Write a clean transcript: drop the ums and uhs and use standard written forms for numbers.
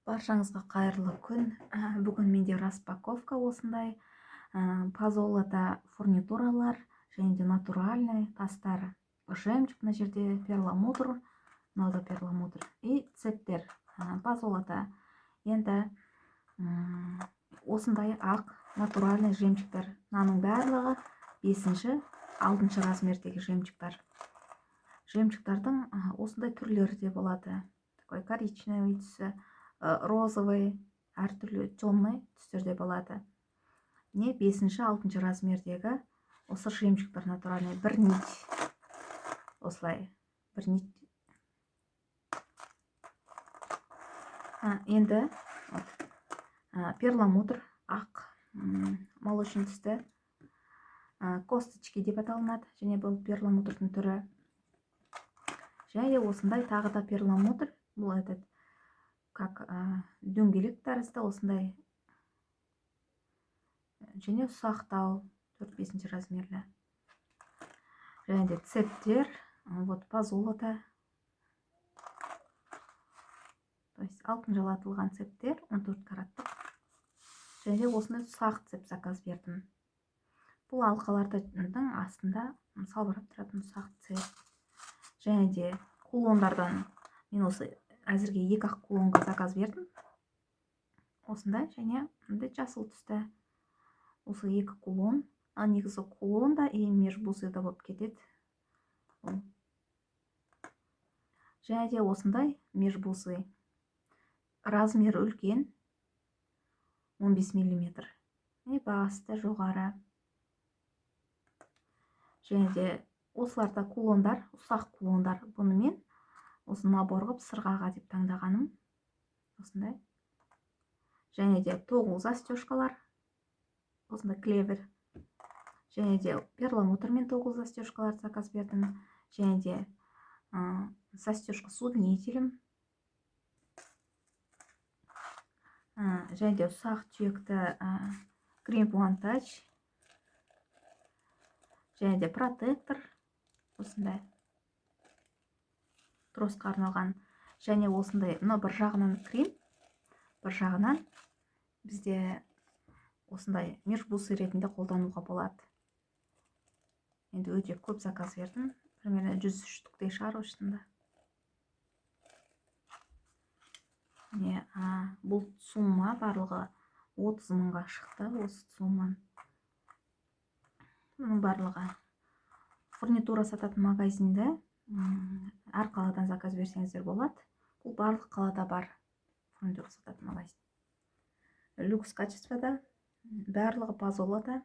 Баршаңызға қайырлы күн. Бүгін менде распаковка осындай позолота фурнитуралар және де натуральный тастар. Жемчуг, мына жерде перламутр, мынау да перламутр и цептер позолота. Енді осындай ақ натуральный жемчугтар. Мынаның барлығы 5-6 размердегі жемчугтар. Жемчугтардың осындай түрлері де болады. Такой коричневый түсі, розовый, әртүрлі темный түстерде болады. Не 5-6 размердегі осы жемчугтар натуральный, бір нить. Осылай, бір нить. Енді перламутр ақ молочный түсті, косточки деп аталынады, және бұл перламутрдың түрі. Және осындай тағы да перламутр, бұл этот как дөңгелек тәрізді осындай, және ұсақтау 4-5 размерлі. Және де цептер, вот позолота, то есть алтын жалатылған цептер 14 караттық. Және де осындай ұсақ цеп заказ бердім. Бұл алқалардың астында салбырап тұратын ұсақ цеп. Және де кулондардан мен осы әзірге 2 ақ кулонға заказ бердім. Осындай, және жасыл түсті. Осы 2 кулон, негізі кулонда и межбусыда болып кетеді. Және де осындай межбусы. Размері үлкен, 15 мм. И бағасы да жоғары. Және де осыларда кулондар, ұсақ кулондар. Бұны мен осы набор қылып сырғаға деп таңдағаным. Осындай. Және де 9 застежкалар. Осындай клевер. Және де перламутрмен 9 застежкалар заказ бердім. Және де застежка с удлинителем. Және де ұсақ түйекті крем плантач. Және де протектор. Осындай. Тросқа арналған. Және осындай, бір жағынан крем, бір жағынан бізде осындай межбусы ретінде қолдануға болады. Енді өте көп заказ бердім. Примерно 100 штуктей шығар осында. Бұл сумма барлығы 30 мыңға шықты, осы сумман. Бұның барлығы фурнитура сататын магазинді әр қаладан заказ берсеңіздер болады. Бұл барлық қалада бар фурнитура сататын магазин. Люкс качествода, барлығы позолота.